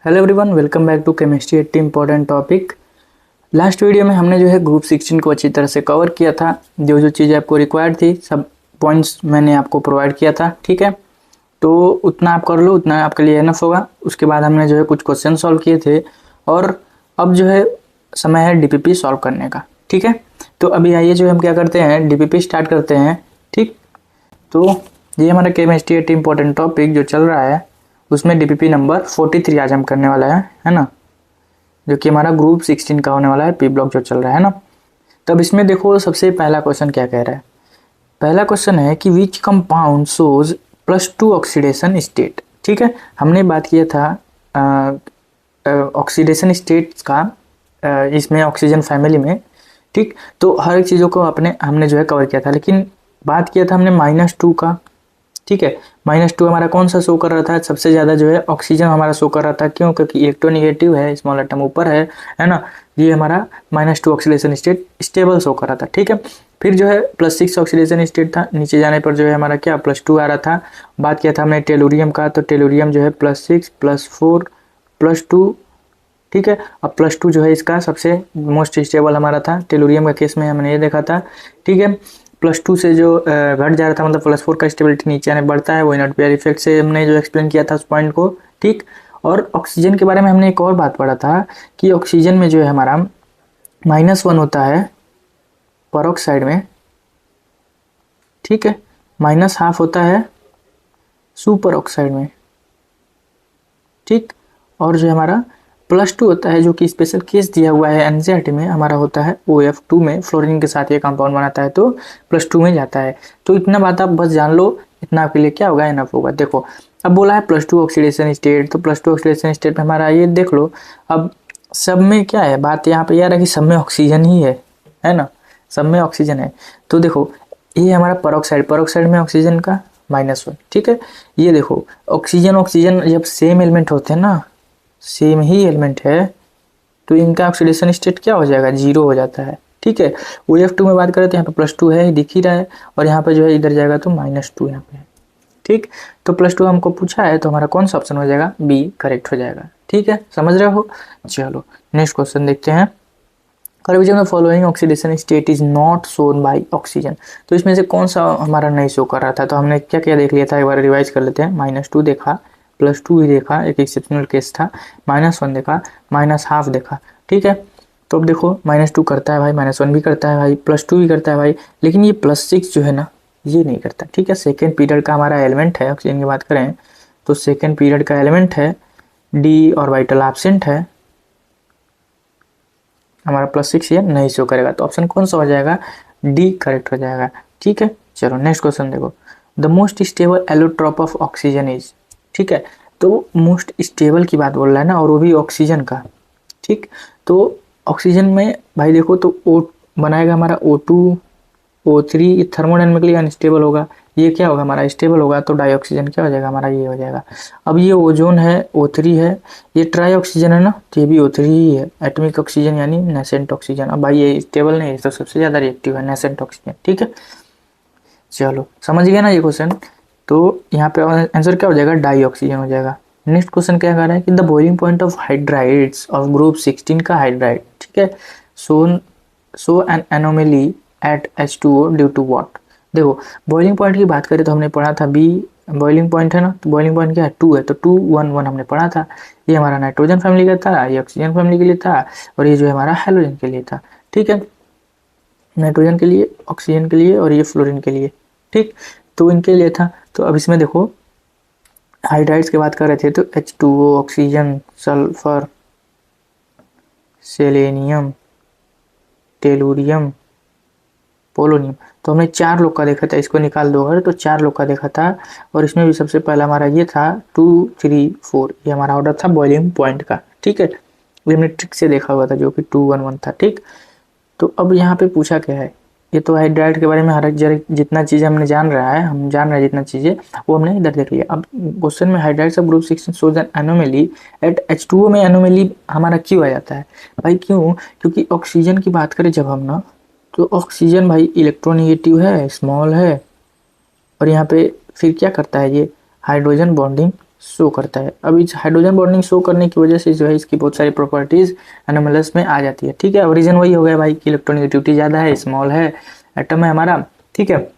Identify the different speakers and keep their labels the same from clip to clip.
Speaker 1: Hello everyone, welcome back to chemistry 80 important topic. Last video में हमने जो है ग्रुप 16 को अच्छी तरह से कवर किया था। जो जो चीज़ें आपको रिक्वायर्ड थी सब पॉइंट्स मैंने आपको प्रोवाइड किया था, ठीक है। तो उतना आप कर लो, उतना आपके लिए एनफ होगा। उसके बाद हमने जो है कुछ क्वेश्चन सॉल्व किए थे और अब जो है समय है डीपीपी सॉल्व करने का, ठीक है। तो अभी आइए जो हम क्या करते हैं, डीपीपी स्टार्ट करते हैं, ठीक। तो ये हमारा केमिस्ट्री 80 इंपॉर्टेंट टॉपिक जो चल रहा है उसमें डीपीपी नंबर 43 आज हम करने वाला है ना, जो कि हमारा ग्रुप 16 का होने वाला है, पी ब्लॉक जो चल रहा है ना। तब इसमें देखो सबसे पहला क्वेश्चन क्या कह रहा है। पहला क्वेश्चन है कि which compound shows +2 oxidation state, ठीक है। हमने बात किया था ऑक्सीडेशन स्टेट्स का इसमें ऑक्सीजन फैमिली में, ठीक। तो हर एक चीज़ों को अपने हमने जो है कवर किया था, लेकिन बात किया था हमने -2 का, ठीक है। -2 हमारा कौन सा शो कर रहा था, सबसे ज़्यादा जो है ऑक्सीजन हमारा शो कर रहा था। क्यों? क्योंकि इलेक्ट्रोनिगेटिव है, स्मॉल एटम ऊपर है ना। ये हमारा -2 ऑक्सीडेशन स्टेट स्टेबल शो कर रहा था, ठीक है। फिर जो है +6 ऑक्सीडेशन स्टेट था, नीचे जाने पर जो है हमारा क्या +2 आ रहा था। बात किया था हमने टेलुरियम का, तो टेलुरियम जो है +6 +4 +2, ठीक है। अब +2 जो है इसका सबसे मोस्ट स्टेबल हमारा था। टेलुरियम का केस में हमने ये देखा था, ठीक है। +2 से जो घट जा रहा था, मतलब +4 का स्टेबिलिटी नीचे आने बढ़ता है, वो इनर्ट पेयर इफेक्ट से हमने जो एक्सप्लेन किया था उस पॉइंट को, ठीक। और ऑक्सीजन के बारे में हमने एक और बात पढ़ा था कि ऑक्सीजन में जो है हमारा -1 होता है परऑक्साइड में, ठीक है। -½ होता है सुपर ऑक्साइड में, ठीक। और जो हमारा +2 होता है, जो कि स्पेशल केस दिया हुआ है एनसीईआरटी में, हमारा होता है OF2 में, फ्लोरीन के साथ ये कंपाउंड बनाता है, तो +2 में जाता है। तो इतना बात आप बस जान लो, इतना आपके लिए क्या होगा, एनफ होगा। देखो अब बोला है +2 ऑक्सीडेशन स्टेट, तो +2 ऑक्सीडेशन स्टेट में हमारा ये देख लो। अब सब में क्या है, बात यहाँ पे यार है कि सब में ऑक्सीजन ही है ना, सब में ऑक्सीजन है। तो देखो ये हमारा परऑक्साइड में ऑक्सीजन का -1, ठीक है। ये देखो ऑक्सीजन ऑक्सीजन जब सेम एलिमेंट होते हैं ना, सेम ही एलिमेंट है, तो इनका ऑक्सीडेशन स्टेट क्या हो जाएगा, 0 हो जाता है, ठीक है। OF2 में बात करें तो यहाँ पे +2 है, दिख ही रहा है, और यहाँ पे जो है इधर जाएगा तो -2 यहाँ पे, ठीक। तो +2 हमको पूछा है, तो हमारा कौन सा ऑप्शन हो जाएगा, बी करेक्ट हो जाएगा, ठीक है। समझ रहे हो? चलो नेक्स्ट क्वेश्चन देखते हैं। Which of the following oxidation state is not shown by oxygen. तो इसमें से कौन सा हमारा नहीं शो कर रहा था, तो हमने क्या क्या देख लिया था, एक बार रिवाइज कर लेते हैं। -2 देखा, +2 ही देखा, एक एक्सेप्शनल केस था, -1 देखा, -½ देखा, ठीक है। तो अब देखो -2 करता है भाई, -1 भी करता है भाई, +2 भी करता है भाई, लेकिन ये +6 जो है ना, ये नहीं करता, ठीक है। सेकेंड पीरियड का हमारा एलिमेंट है, ऑक्सीजन की बात करें तो सेकेंड पीरियड का एलिमेंट है, डी ऑर्बिटल एब्सेंट है, हमारा +6 ये नहीं शो करेगा। तो ऑप्शन कौन सा हो जाएगा, डी करेक्ट हो जाएगा, ठीक है। चलो नेक्स्ट क्वेश्चन देखो। The most stable allotrope of oxygen is, ठीक है। तो मोस्ट स्टेबल की बात बोल रहा है ना, और वो भी ऑक्सीजन का, ठीक। तो ऑक्सीजन में भाई देखो, तो O बनाएगा हमारा O2 O3, थर्मोडायनेमिकली अनस्टेबल होगा। ये क्या होगा, हमारा स्टेबल होगा, तो डाइऑक्सीजन क्या हो जाएगा हमारा, ये हो जाएगा। अब ये ओजोन है, O3 है, ये ट्राई ऑक्सीजन है ना, तो ये भी O3 ही है। एटॉमिक ऑक्सीजन यानी नेसेंट ऑक्सीजन। अब भाई ये स्टेबल नहीं है, तो सबसे ज़्यादा रिएक्टिव है नेसेंट ऑक्सीजन, ठीक है। चलो समझ गया ना ये क्वेश्चन। तो यहाँ पे आंसर क्या हो जाएगा, डाई ऑक्सीजन हो जाएगा। नेक्स्ट क्वेश्चन क्या कह रहा है कि the boiling point of hydrides of group 16 का हाइड्राइड, ठीक है, so an anomaly at H2O due to what. देखो बॉइलिंग पॉइंट की बात करें तो हमने पढ़ा था बी बॉइलिंग पॉइंट है ना, तो बॉइलिंग पॉइंट क्या है, 2 है, तो 2 1 1 हमने पढ़ा था। ये हमारा नाइट्रोजन फैमिली का था, ये ऑक्सीजन फैमिली के लिए था, और ये जो है हमारा हेलोजन के लिए था, ठीक है। नाइट्रोजन के लिए, ऑक्सीजन के लिए, और ये फ्लोरीन के लिए, ठीक। तो इनके लिए था। तो अब इसमें देखो हाइड्राइड्स की बात कर रहे थे, तो H2O, oxygen, sulphur, selenium, tellurium, polonium. तो हमने 4 लोग का देखा था, इसको निकाल दो अगर, तो 4 लोग का देखा था। और इसमें भी सबसे पहला हमारा ये था 2 3 4, ये हमारा ऑर्डर था बॉइलिंग पॉइंट का, ठीक है। ये हमने ट्रिक से देखा हुआ था, जो कि 2 1 1 था, ठीक। तो अब यहाँ पे पूछा क्या है, ये तो हाइड्राइड के बारे में हर एक जितना चीज़ हमने जान रहा है, हम जान रहे हैं जितना चीज़ें, वो हमने इधर देख लिया। अब क्वेश्चन में hydrides of group 16 shows an anomaly at H2O में एनोमली हमारा क्यों आ जाता है भाई, क्यों? क्योंकि ऑक्सीजन की बात करें जब हम ना, तो ऑक्सीजन भाई इलेक्ट्रोनिगेटिव है, स्मॉल है, और यहाँ पे फिर क्या करता है, ये हाइड्रोजन बॉन्डिंग शो करता है। अब इस हाइड्रोजन बॉन्डिंग शो करने की वजह से जो है इसकी बहुत सारी प्रॉपर्टीज एनोमलस में आ जाती है। ठीक है, अब रीजन वही हो गया भाई कि इलेक्ट्रोनेगेटिविटी ज़्यादा है, स्मॉल है, एटम है हमारा। ठीक है,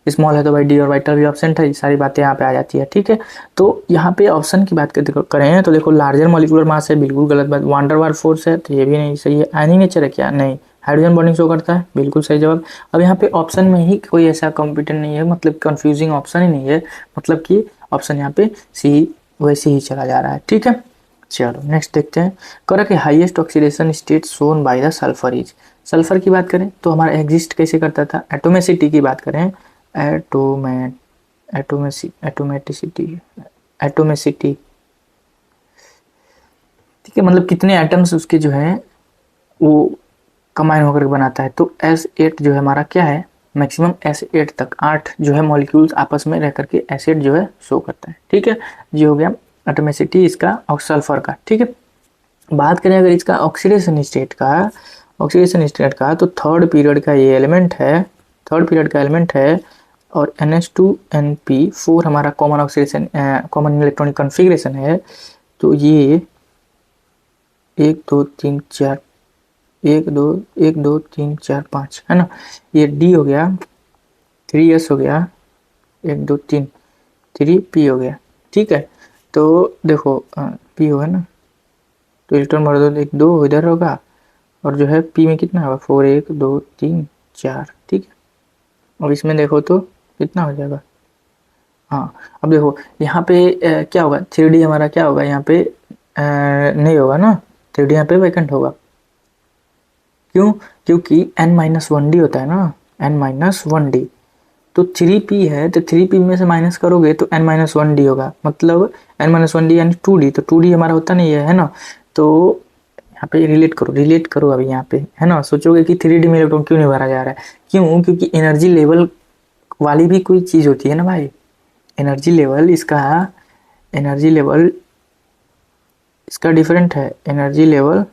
Speaker 1: स्मॉल है तो भाई डी और वाइटल भी ऑप्शन है, ये सारी बातें यहाँ पे आ जाती है। ठीक है, तो यहाँ पे ऑप्शन की बात करें तो देखो लार्जर मॉलिक्यूलर मास है, बिल्कुल गलत बात। वांडर वाल फोर्स है तो ये भी नहीं सही है। आयनी नेचर है क्या, नहीं। हाइड्रोजन बॉन्डिंग शो करता है, बिल्कुल सही जवाब। अब यहाँ पे ऑप्शन में ही कोई ऐसा कॉम्पिटेंट नहीं है, मतलब कंफ्यूजिंग ऑप्शन ही नहीं है, मतलब कि ऑप्शन यहाँ पे सी वैसे ही चला जा रहा है। ठीक है, चलो नेक्स्ट देखते हैं। कह कि highest oxidation state shown by the sulphur is. Sulphur की बात करें तो हमारा एग्जिस्ट कैसे करता था। एटोमेसिटी की बात करें, एटोमेटिसिटी, एटोमेसिटी, ठीक है, मतलब कितने एटम्स उसके जो है वो कंबाइन होकर बनाता है। तो S8 जो है हमारा क्या है, मैक्सिमम S8 तक 8 जो है मॉलिक्यूल्स आपस में रह करके एसिड जो है शो करता है। ठीक है, ये हो गया एटोमेसिटी इसका और सल्फर का। ठीक है, बात करें अगर इसका ऑक्सीडेशन स्टेट का, ऑक्सीडेशन स्टेट का, तो थर्ड पीरियड का ये एलिमेंट है, थर्ड पीरियड का एलिमेंट है। और NH2NP4 हमारा common oxidation common electronic configuration है। तो ये 1 2 3 4 1 2 3 4 5 है ना। ये D हो गया, 3S हो गया, 1 2 3 3P हो गया। ठीक है, तो देखो P होगा ना, तो इलेक्ट्रॉन भर दो, 1 2 इधर होगा, और जो है P में कितना होगा 4 1 2 3 4। ठीक है, अब इसमें देखो तो कितना हो जाएगा। हाँ, अब देखो यहाँ पे क्या होगा, 3D हमारा क्या होगा यहाँ पे नहीं होगा ना, 3D यहाँ पे वैकेंट होगा। क्यों, क्योंकि n-1d होता है ना, n-1d। तो 3p है तो 3p में से माइनस करोगे तो n-1d होगा, मतलब n-1d यानी 2d। तो 2d हमारा होता नहीं है ना। तो यहाँ पे रिलेट करो अभी यहाँ पे, है ना। सोचोगे कि 3D में इलेक्ट्रॉन क्यों नहीं भरा जा रहा है, क्यों, क्योंकि एनर्जी लेवल वाली भी कोई चीज़ होती है ना भाई। एनर्जी लेवल इसका, एनर्जी लेवल इसका डिफरेंट है, एनर्जी लेवल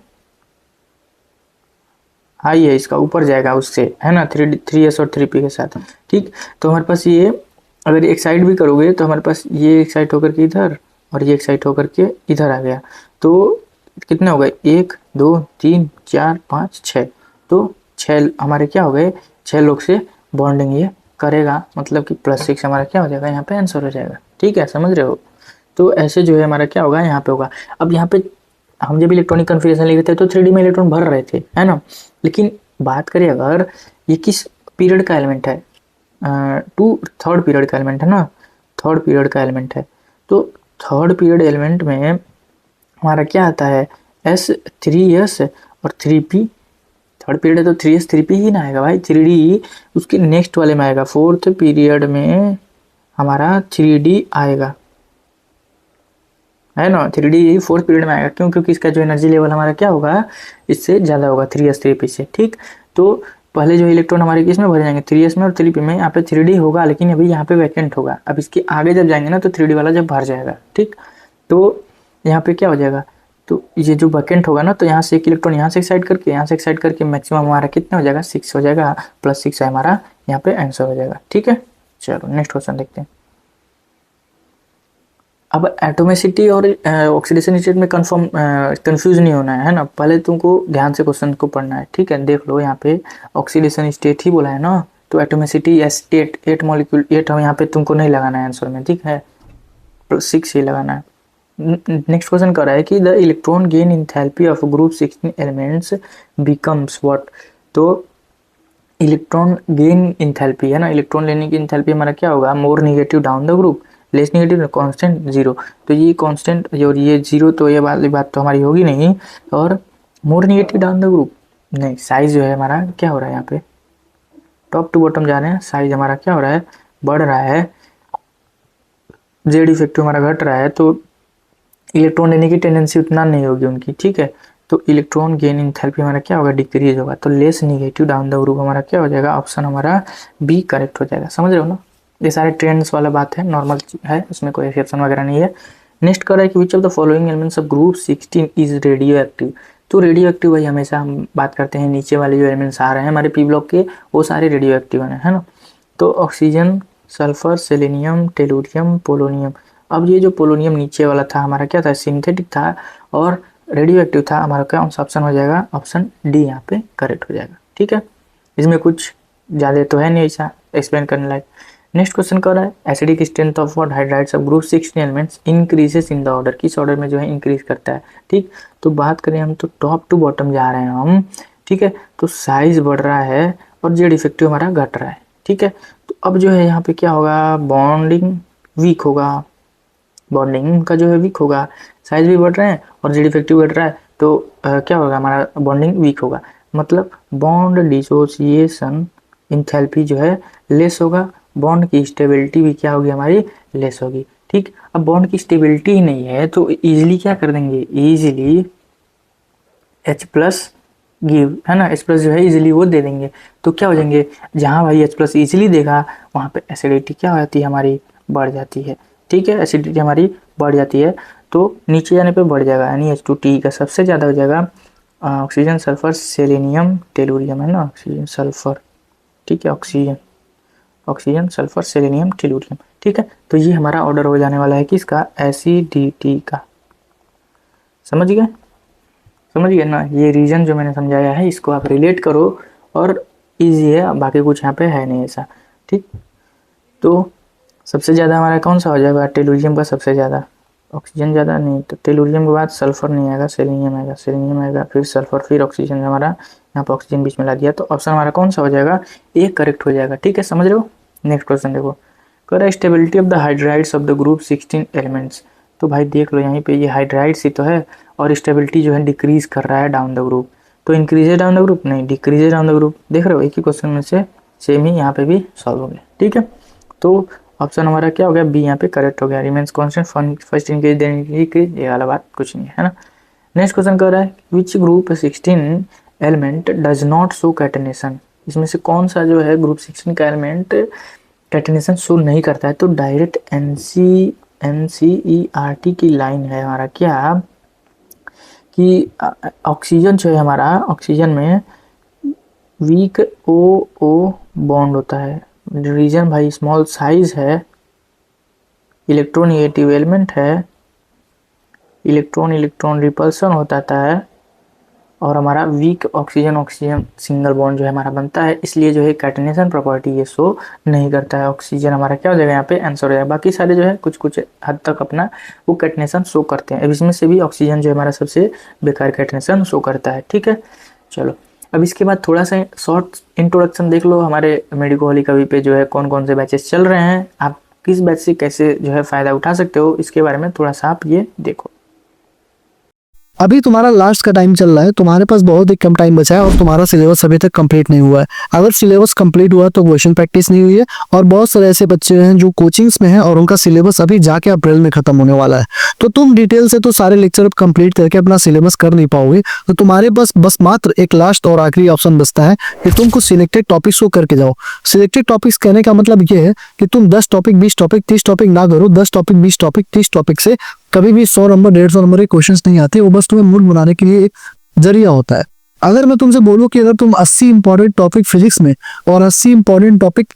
Speaker 1: हाई है इसका, ऊपर जाएगा उससे, है ना, 3S और 3P के साथ। ठीक, तो हमारे पास ये अगर एक्साइट भी करोगे तो हमारे पास ये एक्साइट होकर के इधर और ये एक्साइट होकर के इधर आ गया। तो कितने हो गए, 1 2 3 4 5 6। तो 6 हमारे क्या हो गए, 6 लोग से बॉन्डिंग ये करेगा, मतलब कि +6 हमारा क्या हो जाएगा, यहाँ पे आंसर हो जाएगा। ठीक है, समझ रहे हो। तो ऐसे जो है हमारा क्या होगा, यहाँ पे होगा। अब यहाँ पे हम जब इलेक्ट्रॉनिक कन्फिग्रेशन लिखे थे तो 3D में इलेक्ट्रॉन भर रहे थे, है ना। लेकिन बात करें अगर ये किस पीरियड का एलिमेंट है, थर्ड पीरियड का एलिमेंट है ना, थर्ड पीरियड का एलिमेंट है। तो थर्ड पीरियड एलिमेंट में हमारा क्या आता है, S 3S और 3P। थर्ड पीरियड है तो 3S 3P ही ना आएगा भाई, 3D उसके नेक्स्ट वाले में आएगा। फोर्थ पीरियड में हमारा 3D आएगा, है ना। 3D फोर्थ पीरियड में आएगा, क्यों, क्योंकि इसका जो एनर्जी लेवल हमारा क्या होगा, इससे ज़्यादा होगा 3S 3P से। ठीक, तो पहले जो इलेक्ट्रॉन हमारे किस में भरे जाएंगे, 3S में और 3P में। यहाँ पे 3D होगा लेकिन अभी यहाँ पे वैकेंट होगा। अब इसके आगे जब जाएंगे ना तो 3D वाला जब भर जाएगा। ठीक, तो यहाँ पे क्या हो जाएगा, तो ये जो वैकेंट होगा ना, तो यहाँ से एक इलेक्ट्रॉन यहाँ से एक्साइट करके, यहाँ से एक्साइट करके मैक्सिमम हमारा कितना हो जाएगा, 6 हो जाएगा, +6 है हमारा यहाँ पे आंसर हो जाएगा। ठीक है, चलो नेक्स्ट क्वेश्चन देखते हैं। अब एटोमिसिटी और ऑक्सीडेशन स्टेट में कंफ्यूज नहीं होना है ना। पहले तुमको ध्यान से क्वेश्चन को पढ़ना है। ठीक है, देख लो यहाँ पे ऑक्सीडेशन स्टेट ही बोला है ना, तो एटोमिसिटी S8, 8 मॉलिक्यूल, 8 हम यहाँ पे तुमको नहीं लगाना है आंसर में। ठीक है, +6 ही लगाना है। नेक्स्ट क्वेश्चन कर रहा है कि the electron gain enthalpy of group 16 elements becomes what. तो इलेक्ट्रॉन गेन इंथैल्पी है ना, इलेक्ट्रॉन लेने की इंथैल्पी हमारा क्या होगा, more negative down the group, less negative constant 0। तो ये कांस्टेंट और ये 0, तो ये बात तो हमारी होगी नहीं। और मोर निगेटिव डाउन द ग्रुप नहीं, साइज जो है हमारा क्या हो रहा है, यहाँ पे टॉप टू बॉटम जा रहे हैं, साइज हमारा क्या हो रहा है, बढ़ रहा है, जेड इफेक्टिव हमारा घट रहा है। तो इलेक्ट्रॉन लेने की टेंडेंसी उतना नहीं होगी उनकी। ठीक है, तो इलेक्ट्रॉन गेन इंथैल्पी हमारा क्या होगा, डिक्रीज होगा। तो less negative down the group हमारा क्या हो जाएगा, ऑप्शन हमारा बी करेक्ट हो जाएगा। समझ रहे हो ना, ये सारे ट्रेंड्स वाला बात है, नॉर्मल है, उसमें कोई एक्सेप्शन वगैरह नहीं है। नेक्स्ट कर रहा है कि which of the following elements of group 16 is radio active. तो रेडियो एक्टिव भाई हमेशा हम बात करते हैं, नीचे वाले जो एलिमेंट्स आ रहे हैं हमारे पी ब्लॉक के, वो सारे रेडियो एक्टिव है ना। तो oxygen, sulphur, selenium, tellurium, polonium. अब ये जो पोलोनियम नीचे वाला था हमारा क्या था, सिंथेटिक था और रेडियो एक्टिव था, हमारा कौन सा ऑप्शन हो जाएगा, ऑप्शन डी यहाँ पे करेक्ट हो जाएगा। ठीक है, इसमें कुछ ज़्यादा तो है नहीं ऐसा एक्सप्लेन करने लायक। नेक्स्ट क्वेश्चन कर रहा है acidic strength of what hydrides of group 16 elements increases in the order, किस ऑर्डर में जो है इंक्रीज करता है। ठीक, तो बात करें हम तो टॉप टू बॉटम जा रहे हैं हम। ठीक है, तो साइज बढ़ रहा है और जेड इफेक्टिव हमारा घट रहा है। ठीक है, तो अब जो है यहाँ पे क्या होगा, बॉन्डिंग वीक होगा, बॉन्डिंग का जो है वीक होगा, साइज भी बढ़ रहे हैं और जेड इफेक्टिव घट रहा है, तो क्या होगा, हमारा बॉन्डिंग वीक होगा, मतलब बॉन्ड डिसोसिएशन इंथैल्पी जो है लेस होगा, बॉन्ड की स्टेबिलिटी भी क्या होगी, हमारी लेस होगी। ठीक, अब बॉन्ड की स्टेबिलिटी ही नहीं है तो इजीली क्या कर देंगे, इजीली H प्लस गिव, है ना, H प्लस जो है इजीली वो दे देंगे, तो क्या हो जाएंगे, जहाँ भाई H प्लस इजीली देगा वहाँ पे एसिडिटी क्या हो जाती है, हमारी बढ़ जाती है। ठीक है, एसिडिटी हमारी बढ़ जाती है, तो नीचे जाने पे बढ़ जाएगा, यानी H2T का सबसे ज़्यादा हो जाएगा ऑक्सीजन सल्फर सेलेनियम टेलुरियम, है ना, ऑक्सीजन सल्फर। ठीक है, ऑक्सीजन सल्फर सेलेनियम टेलुरियम। ठीक है, तो ये हमारा ऑर्डर हो जाने वाला है किसका, एसिडिटी का। समझ गए ना, ये रीजन जो मैंने समझाया है इसको आप रिलेट करो और इजी है, बाकी कुछ यहाँ पे है नहीं ऐसा। ठीक, तो सबसे ज़्यादा हमारा कौन सा हो जाएगा, टेलुरियम का सबसे ज़्यादा, ऑक्सीजन ज़्यादा नहीं, तो टेलुरियम के बाद सल्फर नहीं आएगा, सेलेनियम आएगा, सेलेनियम आएगा, फिर सल्फर, फिर ऑक्सीजन, हमारा यहाँ पर ऑक्सीजन बीच में ला दिया, तो ऑप्शन हमारा कौन सा हो जाएगा, ए करेक्ट हो जाएगा। ठीक है, समझ रहे हो। नेक्स्ट क्वेश्चन देखो, कह रहा है stability of the hydrides of the group 16 elements, तो भाई देख लो यहाँ पे ये हाइड्राइड्स ही तो है और स्टेबिलिटी जो है डिक्रीज कर रहा है डाउन द ग्रुप, तो इंक्रीज डाउन द ग्रुप नहीं, डिक्रीज डाउन द ग्रुप। देख रहे हो, एक ही क्वेश्चन में से सेम ही यहाँ पे भी सॉल्व हो गया। ठीक है, तो ऑप्शन हमारा क्या हो गया, बी यहाँ पे करेक्ट हो गया, remains constant first increase then decrease, ये वाला बात कुछ नहीं है ना। नेक्स्ट क्वेश्चन कर रहा है which group 16 element does not show catenation, इसमें से कौन सा जो है ग्रुप 16 का एलिमेंट कैटेनेशन शो नहीं करता है, तो डायरेक्ट NCERT की लाइन है हमारा क्या, कि ऑक्सीजन जो है हमारा, ऑक्सीजन में वीक OO बॉन्ड होता है, रीजन भाई स्मॉल साइज है, इलेक्ट्रोनेगेटिव एलिमेंट है, इलेक्ट्रॉन रिपल्सन होता है, और हमारा वीक ऑक्सीजन सिंगल बॉन्ड जो है हमारा बनता है, इसलिए जो है कैटेनेशन प्रॉपर्टी ये शो नहीं करता है। ऑक्सीजन हमारा क्या हो जाएगा यहाँ पे आंसर हो जाएगा, बाकी सारे जो है कुछ हद तक अपना वो कैटेनेशन शो करते हैं, अब इसमें से भी ऑक्सीजन जो है हमारा सबसे बेकार कैटेनेशन शो करता है। ठीक है, चलो अब इसके बाद थोड़ा सा शॉर्ट इंट्रोडक्शन देख लो, हमारे मेडिको हॉली कवि पे जो है कौन कौन से बैचेस चल रहे हैं, आप किस बैच से कैसे जो है फ़ायदा उठा सकते हो, इसके बारे में थोड़ा सा आप ये देखो।
Speaker 2: अभी तुम्हारा लास्ट का टाइम चल रहा है, तुम्हारे पास बहुत ही कम टाइम बचा है और तुम्हारा सिलेबस अभी तक कंप्लीट नहीं हुआ है। अगर सिलेबस कंप्लीट हुआ तो क्वेश्चन प्रैक्टिस नहीं हुई है, और बहुत सारे ऐसे बच्चे हैं जो कोचिंग्स में हैं और उनका सिलेबस अभी जाके अप्रैल में खत्म होने वाला है, तो तुम डिटेल से तो सारे लेक्चर कंप्लीट करके अपना सिलेबस कर नहीं पाओगे, तो तुम्हारे पास बस मात्र एक लास्ट और आखिरी ऑप्शन बचता है कि तुम कुछ सिलेक्टेड टॉपिक्स को करके जाओ। सिलेक्टेड टॉपिक्स कहने का मतलब ये है कि तुम 10 टॉपिक 20 टॉपिक 30 टॉपिक ना करो, 10 टॉपिक 20 टॉपिक 30 टॉपिक से कभी भी 100 नंबर 150 नंबर के क्वेश्चंस नहीं आते, वो बस तुम्हें मूड बनाने के लिए एक जरिया होता है। अगर मैं तुमसे बोलूं कि अगर तुम 80 इंपॉर्टेंट टॉपिक फिजिक्स में और 80 इंपॉर्टेंट टॉपिक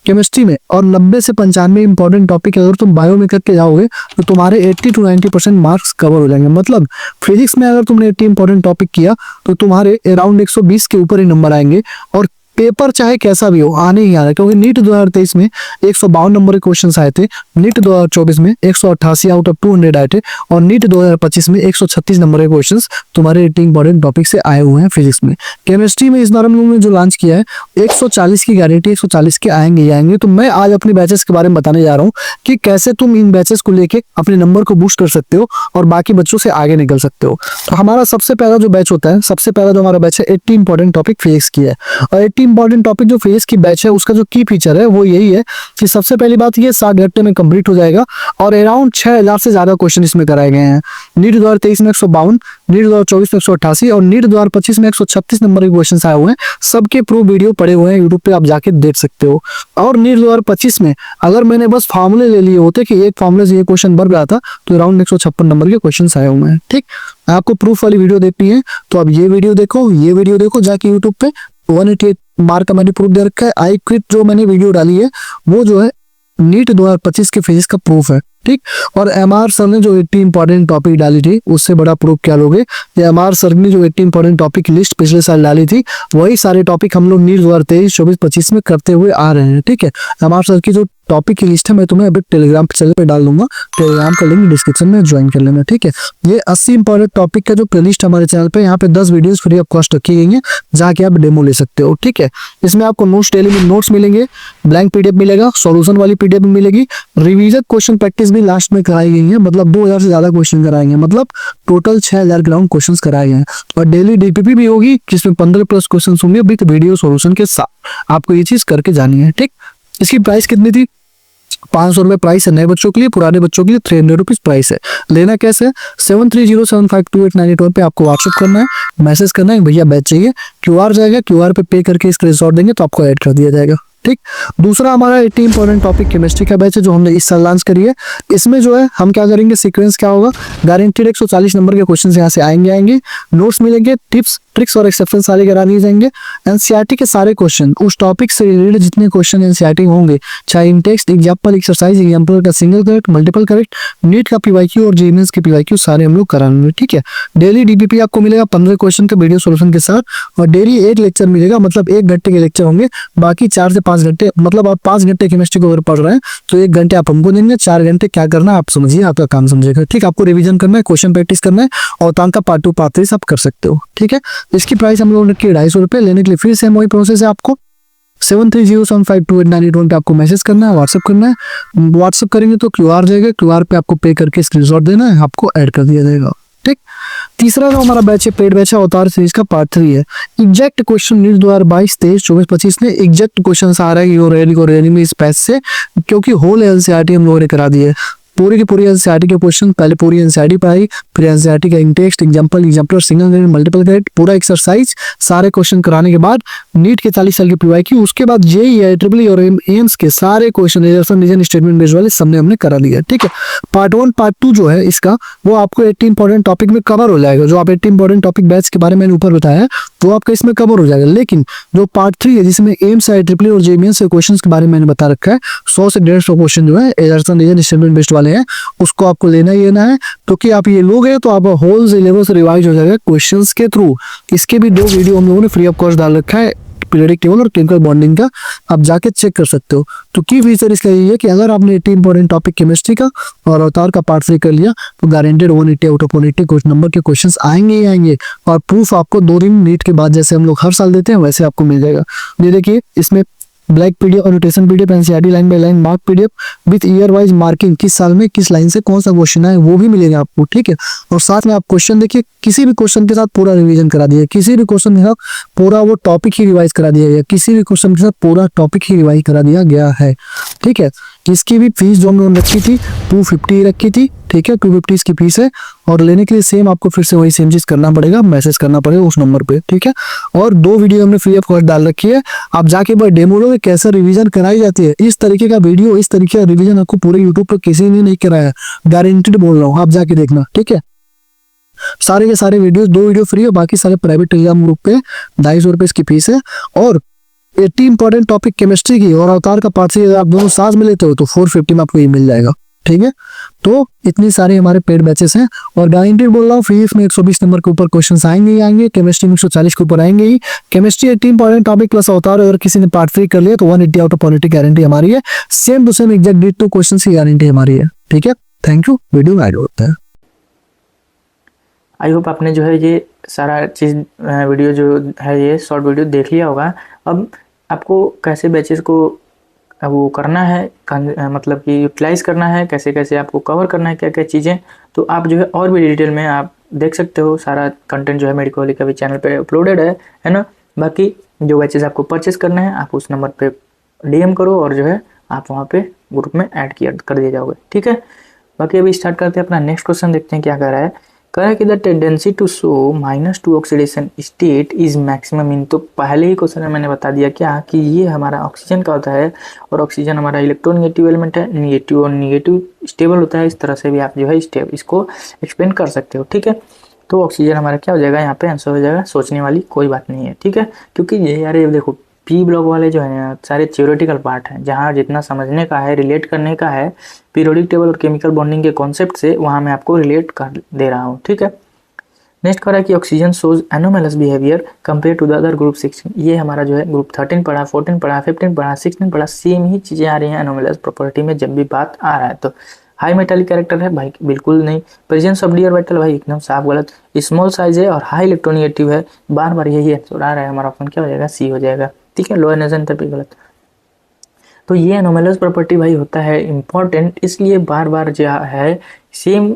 Speaker 2: केमिस्ट्री में और 90 से 95 इंपॉर्टेंट टॉपिक अगर तुम बायो में करके जाओगे तो तुम्हारे 80 to 90% मार्क्स कवर हो जाएंगे। मतलब फिजिक्स में अगर तुमने 80 इंपॉर्टेंट टॉपिक किया तो तुम्हारे अराउंड 120 के ऊपर ही नंबर आएंगे, और पेपर चाहे कैसा भी हो आने ही आ रहा है, क्योंकि नीट 2023 में 152 नंबर के क्वेश्चंस आए थे, नीट 2024 में 188 आउट ऑफ 200 आए थे, और नीट 2025 में 136 नंबर के क्वेश्चंस तुम्हारे 80 इंपॉर्टेंट टॉपिक से आए हुए हैं फिजिक्स में। केमिस्ट्री में इस बार हम लोगों ने जो लॉन्च किया है 140 की गारंटी, 140 के आएंगे ही आएंगे। तो मैं आज अपने बैचेस के बारे में बताने जा रहा हूँ कि कैसे तुम इन बैचेस को लेके अपने नंबर को बूस्ट कर सकते हो और बाकी बच्चों से आगे निकल सकते हो। तो हमारा सबसे पहला जो बैच होता है, सबसे पहला जो हमारा बैच है 80 इंपॉर्टेंट टॉपिक फिजिक्स की है, और 80 इंपॉर्टेंट टॉपिक जो फिजिक्स की बैच है उसका जो की फीचर है वो यही है कि सबसे पहली बात ये 60 घंटे में कंप्लीट हो जाएगा, और अराउंड 6000 से ज्यादा क्वेश्चन इसमें कराए गए हैं। नीट 2023 में 152, नीट 2024 में 188 और नीट 2025 में 136 नंबर के क्वेश्चन आए हुए हैं। सबके प्रूफ वीडियो पड़े हुए हैं यूट्यूब पे, आप जाके देख सकते हो। और नीट 2025 में अगर मैंने बस फॉर्मूले ले लिए होते कि एक फॉर्मूले से ये क्वेश्चन बन रहा था तो अराउंड 156 नंबर के क्वेश्चन आए हुए हैं। ठीक, आपको प्रूफ वाली वीडियो देखनी है तो आप ये वीडियो देखो जाके यूट्यूब पे। 188 मार्क का मैंने प्रूफ दे रखा है। आई क्विट जो मैंने वीडियो डाली है वो जो है नीट 2025 के फिजिक्स का प्रूफ है। ठीक। और एमआर सर ने जो 80 इंपॉर्टेंट टॉपिक डाली थी उससे बड़ा प्रूफ क्या लोगे, ये एमआर सर ने जो 80 इंपॉर्टेंट टॉपिक की लिस्ट पिछले साल डाली थी वही सारे टॉपिक हम लोग नीट 2023 24 25 में करते हुए आ रहे हैं। ठीक है, एमआर सर की जो टॉपिक की लिस्ट है मैं तुम्हें अभी टेलीग्राम चैनल पे डाल दूंगा, टेलीग्राम का लिंक डिस्क्रिप्शन में ज्वाइन कर लेना। ठीक है, ये 80 इंपॉर्टेंट टॉपिक का जो प्लेलिस्ट हमारे चैनल पे यहाँ पे 10 वीडियोस फ्री ऑफ कॉस्ट रखी गई है, जाके आप डेमो ले सकते हो। ठीक है, इसमें आपको नोट्स डेली में नोट्स मिलेंगे, ब्लैंक पीडीएफ मिलेगा, सॉल्यूशन वाली पीडीएफ मिलेगी, रिवीजन क्वेश्चन प्रैक्टिस भी लास्ट में कराई गई है, मतलब 2000 से ज्यादा क्वेश्चन कराएंगे, मतलब टोटल 6000 ग्राउंड क्वेश्चन कराए गए हैं। और डेली डीपीपी भी होगी जिसमें 15+ क्वेश्चन होंगे विद वीडियो सॉल्यूशन के साथ, आपको ये चीज करके जानी है। ठीक, इसकी प्राइस कितनी थी, 500 रुपए प्राइस है नए बच्चों के लिए, पुराने बच्चों के लिए 300 रुपीज प्राइस है। लेना कैसे, 7307528981 पे आपको व्हाट्सएप करना है, मैसेज करना है भैया बैच चाहिए, क्यूआर जाएगा, क्यूआर पे पे करके स्क्रीनशॉट देंगे तो आपको ऐड कर दिया जाएगा। ठीक, दूसरा हमारा 80 इंपॉर्टेंट टॉपिक केमिस्ट्री का बैच है जो हमने इस साल लॉन्च करी है। इसमें जो है हम क्या करेंगे, सीक्वेंस क्या होगा, गारंटीड 140 नंबर के क्वेश्चन यहाँ से आएंगे, नोट्स मिलेंगे, टिप्स ट्रिक्स और एक्सेप्शन सारे करा दिए जाएंगे। एनसीईआरटी के सारे क्वेश्चन उस टॉपिक से रिलेटेड जितने क्वेश्चन एनसीईआरटी होंगे, चाहे in text, example, exercise, example का single correct, multiple correct, NEET का पीवाईक्यू और जेईई के पीवाईक्यू सारे हम लोग कराएंगे। ठीक है, डेली डीपीपी आपको मिलेगा 15 क्वेश्चन के वीडियो सोल्यूशन के साथ, और डेली 1 लेक्चर मिलेगा, मतलब 1 घंटे के लेक्चर होंगे, बाकी 4 से 5 घंटे, मतलब आप 5 घंटे केमिस्ट्री को अगर पढ़ रहे हैं तो 1 घंटे आप हमको देंगे, 4 घंटे क्या करना है आप समझिए, आपका काम समझेगा। ठीक, आपको रिवीजन करना है, क्वेश्चन प्रैक्टिस करना है, और तांका पार्ट 2 पार्ट 3 सब कर सकते हो। ठीक है, इसकी प्राइस हम लोग ने की 250 रुपए। लेने के लिए फिर से वही प्रोसेस है, आपको 7307528981 पे आपको मैसेज करना है, व्हाट्सएप करना है, व्हाट्सएप करेंगे तो क्यूआर जाएगा, क्यूआर पे आपको पे करके स्क्रीनशॉट देना है, आपको ऐड कर दिया जाएगा। ठीक, तीसरा जो हमारा बैच है पेड बैच है अवतार सीरीज का पार्ट 3 है। एग्जैक्ट क्वेश्चन नीट 2022 23 24 25 में एग्जैक्ट क्वेश्चन आ रहा है यूरेनी में इस बैच से, क्योंकि होल एनसीईआरटी हम लोगों ने करा दी है, पूरी की पूरी एनसीईआरटी के क्वेश्चन, पहले पूरी एनसीईआरटी पढ़ाई, फिर एनसीईआरटी का intext, example, exemplar, single grade, multiple grade, पूरा एक्सरसाइज, सारे क्वेश्चन कराने के बाद नीट के 40 साल की पीवाईक्यू, उसके बाद जेईई, ट्रिपल और एम्स के सारे क्वेश्चन रीजन स्टेटमेंट बेस्ड वाले सबने हमने करा दिया। ठीक है, पार्ट 1 पार्ट 2 जो है इसका वो आपको 80 इंपॉर्टेंट टॉपिक में कवर हो जाएगा, जो आप 80 इंपॉर्टेंट टॉपिक बैच के बारे में मैंने ऊपर बताया वो आपका इसमें कवर हो जाएगा। लेकिन जो पार्ट 3 है जिसमें एम्स है, ट्रिपल और जेईई से क्वेश्चन के बारे में मैंने बता रखा है, 100 से 150 क्वेश्चन जो है रीजन स्टेटमेंट बेस्ड वाले हैं, उसको आपको लेना ही लेना है। तो कि आप ये लोगे तो आप होल सिलेबस रिवाइज हो जाएगा क्वेश्चंस के थ्रू। इसके भी 2 वीडियो हम लोगों ने फ्री ऑफ कॉस्ट डाल रखा है, पीरियडिक टेबल और क्लिनिकल बॉन्डिंग का, आप जाके चेक कर सकते हो। तो की फीचर इसका ये है कि अगर आपने 80 इंपॉर्टेंट टॉपिक केमिस्ट्री का और अवतार का पार्ट 3 कर लिया तो guaranteed 180 out of 180 question number के क्वेश्चंस आएंगे ही आएंगे, और प्रूफ आपको 2 दिन नीट के बाद जैसे हम लोग हर साल देते हैं वैसे आपको मिल जाएगा। ये देखिए इसमें black PDF, annotation PDF, NCERT line by line mark PDF with year wise marking, किस साल में किस लाइन से कौन सा क्वेश्चन है वो भी मिलेगा आपको। ठीक है, और साथ में आप क्वेश्चन देखिए, किसी भी क्वेश्चन के साथ पूरा रिवीजन करा दिया, किसी भी क्वेश्चन के साथ पूरा वो टॉपिक ही रिवाइज करा दिया गया, किसी भी क्वेश्चन के साथ पूरा टॉपिक ही रिवाइज करा दिया गया है। ठीक है, इसकी भी फीस जो हमने रखी थी 250 रखी थी। ठीक है, 250 इसकी फीस है, और लेने के लिए सेम आपको फिर से वही सेम चीज करना पड़ेगा, मैसेज करना पड़ेगा उस नंबर पे। ठीक है, और 2 वीडियो हमने फ्री ऑफ कॉस्ट डाल रखी है, आप जाके बस डेमो लो कैसे रिवीजन कराई जाती है। इस तरीके का वीडियो, इस तरीके का रिवीजन आपको पूरे यूट्यूब पर किसी ने नहीं कराया, गारंटीड बोल रहा हूँ, आप जाके देखना। ठीक है, सारे के सारे वीडियो, 2 वीडियो फ्री है, बाकी सारे प्राइवेट टेलीग्राम ग्रुप पे 250 रुपए इसकी फीस है। और 80 इंपॉर्टेंट टॉपिक केमिस्ट्री की और अवतार का पार्ट 3 आप दोनों साथ में लेते हो तो 450 में आपको ये मिल जाएगा। ठीक है, तो इतनी सारे हमारे पेड बैचेस हैं, और गारंटीड बोल रहा हूँ फ्री में 120 नंबर के ऊपर क्वेश्चंस आएंगे ही आएंगे, केमिस्ट्री में 140 के ऊपर आएंगे ही। केमिस्ट्री 80 इंपॉर्टेंट टॉपिक प्लस अवतार, अगर किसी ने पार्ट 3 कर लिया तो 180 आउट ऑफ 180 गारंटी हमारी है, same to same exact date to question की गारंटी हमारी है। ठीक है, थैंक यू, वीडियो में ऐड होता है।
Speaker 1: आई होप आपने जो है ये सारा चीज़ वीडियो जो है ये शॉर्ट वीडियो देख लिया होगा। अब आपको कैसे बैचेस को वो करना है, मतलब कि यूटिलाइज़ करना है, कैसे कैसे आपको कवर करना है, क्या क्या चीज़ें, तो आप जो है और भी डिटेल में आप देख सकते हो। सारा कंटेंट जो है मेडिकोली का भी चैनल पे अपलोडेड है ना। बाकी जो बैचेस आपको परचेस करना है आप उस नंबर पे डीएम करो, और जो है आप वहाँ पे ग्रुप में ऐड कर दिए जाओगे। ठीक है, बाकी अभी स्टार्ट करते हैं अपना नेक्स्ट क्वेश्चन, देखते हैं क्या कह रहा है। कह रहा है कि the tendency to show -2 oxidation state is maximum in, तो पहले ही क्वेश्चन में मैंने बता दिया क्या कि ये हमारा ऑक्सीजन का होता है, और ऑक्सीजन हमारा इलेक्ट्रोनेगेटिव एलिमेंट है, नेगेटिव और नेगेटिव स्टेबल होता है। इस तरह से भी आप जो है इसको एक्सप्लेन कर सकते हो। ठीक है, तो ऑक्सीजन हमारा क्या हो जाएगा, यहाँ पे आंसर हो जाएगा, सोचने वाली कोई बात नहीं है। ठीक है, क्योंकि ये यार ये देखो पी ब्लॉक वाले जो है सारे थ्योरेटिकल पार्ट हैं, जहाँ जितना समझने का है, रिलेट करने का है पीरियोडिक टेबल और केमिकल बॉन्डिंग के कॉन्सेप्ट से, वहाँ मैं आपको रिलेट कर दे रहा हूँ, ठीक है। नेक्स्ट कह रहा है कि oxygen shows anomalous behaviour compare to the other group 16। ये हमारा जो है ग्रुप 13 पढ़ा, 14 पढ़ा, 15 पढ़ा, 16 पढ़ा, सेम ही चीज़ें आ रही हैं एनोमलस प्रॉपर्टी में जब भी बात आ रहा है। तो हाई मेटालिक कैरेक्टर है भाई, बिल्कुल नहीं। प्रेजेंस ऑफ डी ऑर्बिटल भाई एकदम साफ गलत। स्मॉल साइज है और हाई इलेक्ट्रोनेगेटिव है, बार बार यही आंसर आ रहा है, हमारा ऑप्शन क्या हो जाएगा, सी हो जाएगा, ठीक है। लोअर नेजन तभी गलत। तो ये एनोमलस प्रॉपर्टी भाई होता है इम्पॉर्टेंट, इसलिए बार बार जो है सेम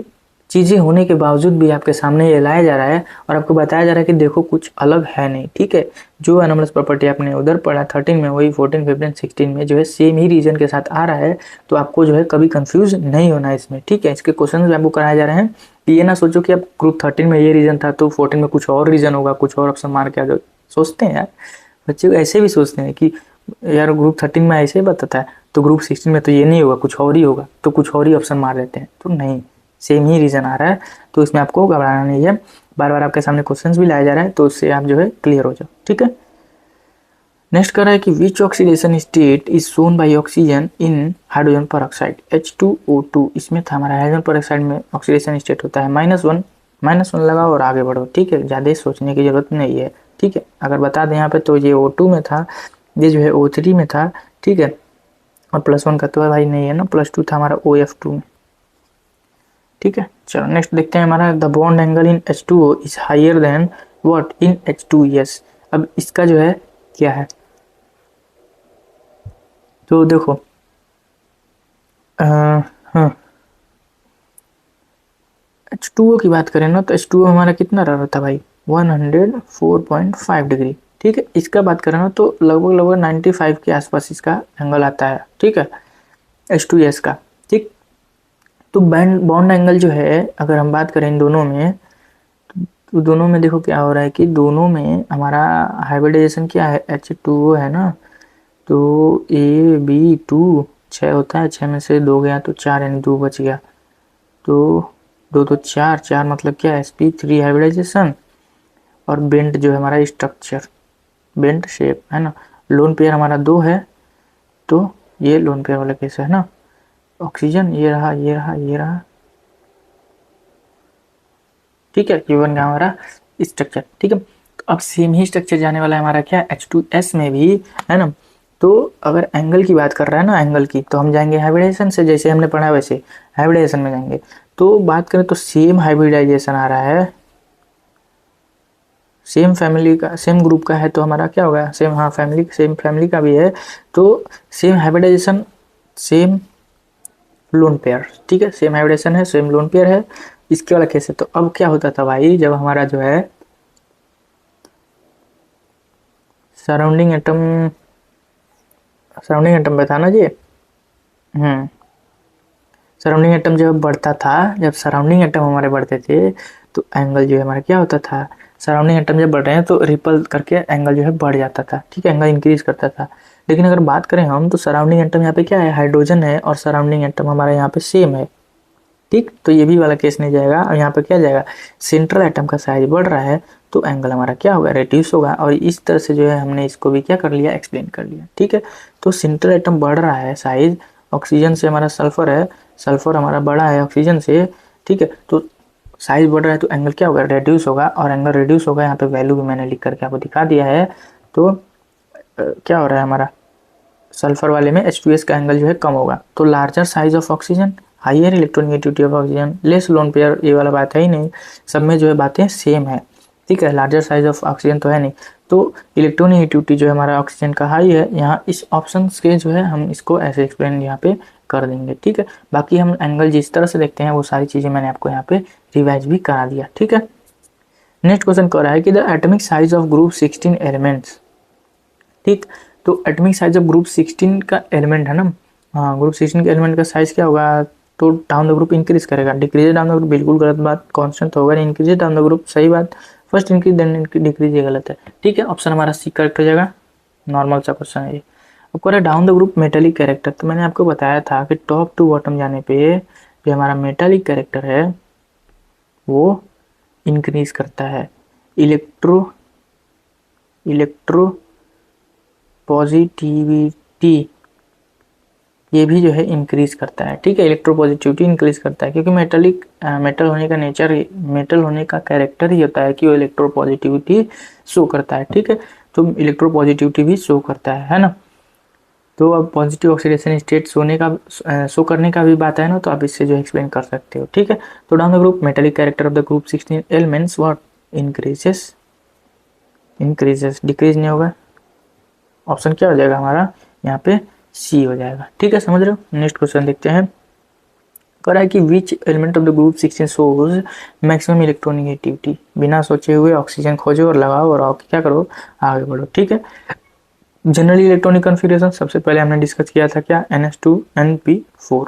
Speaker 1: चीज़ें होने के बावजूद भी आपके सामने ये लाया जा रहा है और आपको बताया जा रहा है कि देखो कुछ अलग है नहीं, ठीक है। जो एनोमलस प्रॉपर्टी आपने उधर पढ़ा 13 में, वही 14, 15, 16 में जो है सेम ही रीजन के साथ आ रहा है। तो आपको जो है कभी कंफ्यूज नहीं होना है इसमें, ठीक है। इसके क्वेश्चन भी आपको कराए जा रहे हैं कि ये ना सोचो कि अब ग्रुप 13 में ये रीजन था तो 14 में कुछ और रीजन होगा, कुछ और ऑप्शन मार के आ सोचते हैं यार बच्चे ऐसे भी सोचते हैं कि यार ग्रुप 13 में ऐसे ही बताता है तो ग्रुप 16 में तो ये नहीं होगा, कुछ और ही होगा, तो कुछ और ही ऑप्शन मार देते हैं। तो नहीं, सेम ही रीजन आ रहा है, तो इसमें आपको घबराना नहीं है। बार बार आपके सामने क्वेश्चंस भी लाया जा रहा है, तो उससे आप जो है क्लियर हो जाओ, ठीक है। नेक्स्ट कर रहा है कि which oxidation state is shown by oxygen in hydrogen peroxide H2O2। इसमें था हमारा हाइड्रोजन पेरोक्साइड में ऑक्सीडेशन स्टेट होता है -1 लगाओ और आगे बढ़ो, ठीक है। ज़्यादा सोचने की जरूरत नहीं है, ठीक है। अगर बता दें यहाँ पे तो ये O2 में था, ये जो है O3 में था, ठीक है। और +1 का तो भाई नहीं है ना, +2 था हमारा OF2 में, ठीक है। चलो नेक्स्ट देखते हैं हमारा the bond angle in H2O is higher than what in H2S। अब इसका जो है क्या है, तो देखो हाँ H2O की बात करें ना तो H2O हमारा कितना रहा था भाई, 104.5 डिग्री, ठीक है। इसका बात करें ना तो लगभग लगभग 95 के आसपास इसका एंगल आता है, ठीक है, H2S का, ठीक। तो बॉन्ड एंगल जो है अगर हम बात करें इन दोनों में, तो दोनों में देखो क्या हो रहा है कि दोनों में हमारा हाइब्रिडाइजेशन क्या है, H2O है ना, तो AB2 6 होता है, 6 में से 2 गया तो 4 यानी 2 बच गया, तो 2 तो 4, 4 मतलब क्या है sp3 हाइब्रिडाइजेशन। और बेंट जो है हमारा स्ट्रक्चर, बेंट शेप है ना। लोन पेयर हमारा 2 है, तो ये लोन पेयर वाला केस है ना। ऑक्सीजन ये रहा, ये रहा, ये रहा, ठीक है। ये बन गया हमारा स्ट्रक्चर, ठीक है। तो अब सेम ही स्ट्रक्चर जाने वाला है हमारा क्या H2S में भी, है ना। तो अगर एंगल की बात कर रहा है ना, एंगल की, तो हम जाएंगे हाइब्रिडाइजेशन से, जैसे हमने पढ़ा है वैसे हाइब्रिडाइजेशन में जाएंगे। तो बात करें तो सेम हाइब्रिडाइजेशन आ रहा है, सेम फैमिली का, सेम ग्रुप का है, तो हमारा क्या होगा, सेम, हाँ फैमिली, सेम फैमिली का भी है, तो same hybridisation, same lone pair, ठीक है। सेम हाइब्रिडेशन है, सेम लोन पेयर है, इसके वाला केस है। तो अब क्या होता था भाई, जब हमारा जो है सराउंडिंग एटम, सराउंडिंग एटम पे था ना जी, सराउंडिंग एटम जब बढ़ता था, जब सराउंडिंग एटम हमारे बढ़ते थे तो एंगल जो है हमारा क्या होता था, सराउंडिंग एटम जब बढ़ रहे हैं तो रिपल करके एंगल जो है बढ़ जाता था, ठीक है, एंगल इंक्रीज करता था। लेकिन अगर बात करें हम तो सराउंडिंग एटम यहाँ पे क्या है, हाइड्रोजन है, और सराउंडिंग एटम हमारा यहाँ पे सेम है, ठीक। तो ये भी वाला केस नहीं जाएगा, और यहाँ पे क्या जाएगा, सेंट्रल एटम का साइज बढ़ रहा है तो एंगल हमारा क्या होगा, रेड्यूस होगा। और इस तरह से जो है हमने इसको भी क्या कर लिया, एक्सप्लेन कर लिया, ठीक है। तो सेंट्रल एटम बढ़ रहा है साइज, ऑक्सीजन से हमारा सल्फर है, सल्फर हमारा बड़ा है ऑक्सीजन से, ठीक है। तो साइज बढ़ रहा है तो एंगल क्या होगा, रेड्यूस होगा, और एंगल रेड्यूस होगा, यहाँ पे वैल्यू भी मैंने लिख करके आपको दिखा दिया है। तो क्या हो रहा है हमारा, सल्फर वाले में H2S का एंगल जो है कम होगा। तो larger size of oxygen, higher electronegativity of oxygen, less lone pair, ये वाला बात है ही नहीं, सब में जो है बातें सेम है, ठीक है। लार्जर साइज ऑफ ऑक्सीजन तो है नहीं, तो इलेक्ट्रोनेगेटिविटी जो है हमारा ऑक्सीजन का हाई है। यहाँ इस ऑप्शन के जो है हम इसको ऐसे एक्सप्लेन यहाँ पे कर देंगे, ठीक है। बाकी हम एंगल जिस तरह से देखते हैं वो सारी चीज़ें मैंने आपको यहाँ पे रिवाइज भी करा दिया, ठीक है। नेक्स्ट क्वेश्चन कह रहा है कि the atomic size of group 16 elements, ठीक। तो एटॉमिक साइज ऑफ ग्रुप 16 का एलिमेंट है ना, हाँ ग्रुप 16 के एलिमेंट का साइज क्या होगा, तो डाउन द ग्रुप इंक्रीज करेगा, डिक्रीज डाउन द ग्रुप बिल्कुल गलत बात, कांस्टेंट तो होगा नहीं, इंक्रीज डाउन द ग्रुप सही बात, फर्स्ट इंक्रीज देन डिक्रीज ये गलत है, ठीक है। ऑप्शन हमारा सी करेक्ट हो जाएगा, नॉर्मल सा क्वेश्चन है ये। अब कह रहा है down the group metallic character, तो मैंने आपको बताया था कि टॉप टू बॉटम जाने पे जो हमारा मेटालिक कैरेक्टर है वो इंक्रीज करता है, इलेक्ट्रो इलेक्ट्रो पॉजिटिविटी ये भी जो है इंक्रीज करता है, ठीक है। इलेक्ट्रोपॉजिटिविटी इंक्रीज करता है क्योंकि मेटल होने का नेचर, मेटल होने का कैरेक्टर ही होता है कि वो इलेक्ट्रोपॉजिटिविटी शो करता है, ठीक है। तो इलेक्ट्रोपॉजिटिविटी भी शो करता है ना। तो अब पॉजिटिव ऑक्सीडेशन स्टेट शो करने का भी बात है ना, तो आप इससे जो एक्सप्लेन कर सकते हो, ठीक है। तो down the group metallic character of the group 16 elements what increases, decrease नहीं होगा। ऑप्शन क्या हो जाएगा हमारा यहाँ पे, सी हो जाएगा, ठीक है। समझ रहे हो। नेक्स्ट क्वेश्चन देखते हैं। कह रहा है कि which element of the group 16 shows maximum electronegativity. बिना सोचे हुए ऑक्सीजन खोजो और लगाओ और क्या करो, आगे बढ़ो, ठीक है। जनरली इलेक्ट्रॉनिक कॉन्फ़िगरेशन सबसे पहले हमने डिस्कस किया था क्या, NH2NP4,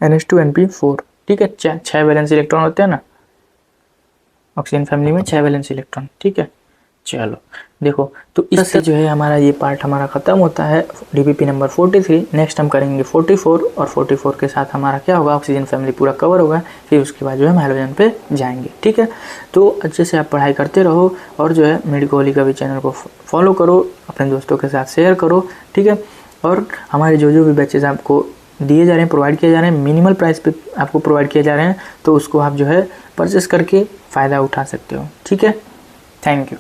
Speaker 1: NH2NP4, ठीक है। 6 वैलेंस इलेक्ट्रॉन होते हैं ना ऑक्सीजन फैमिली में, 6 वैलेंस इलेक्ट्रॉन, ठीक है। चलो देखो, तो इससे जो है हमारा ये पार्ट हमारा ख़त्म होता है DPP नंबर 43। नेक्स्ट हम करेंगे 44 और 44 के साथ हमारा क्या होगा, ऑक्सीजन फैमिली पूरा कवर होगा। फिर उसके बाद जो है हम हैलोजन पे जाएंगे, ठीक है। तो अच्छे से आप पढ़ाई करते रहो और जो है मेडिकोली का भी चैनल को फॉलो करो, अपने दोस्तों के साथ शेयर करो, ठीक है। और हमारे जो भी बैचेज आपको दिए जा रहे हैं, प्रोवाइड किए जा रहे हैं, मिनिमल प्राइस पे आपको प्रोवाइड किए जा रहे हैं, तो उसको आप जो है परचेस करके फ़ायदा उठा सकते हो, ठीक है। Thank you.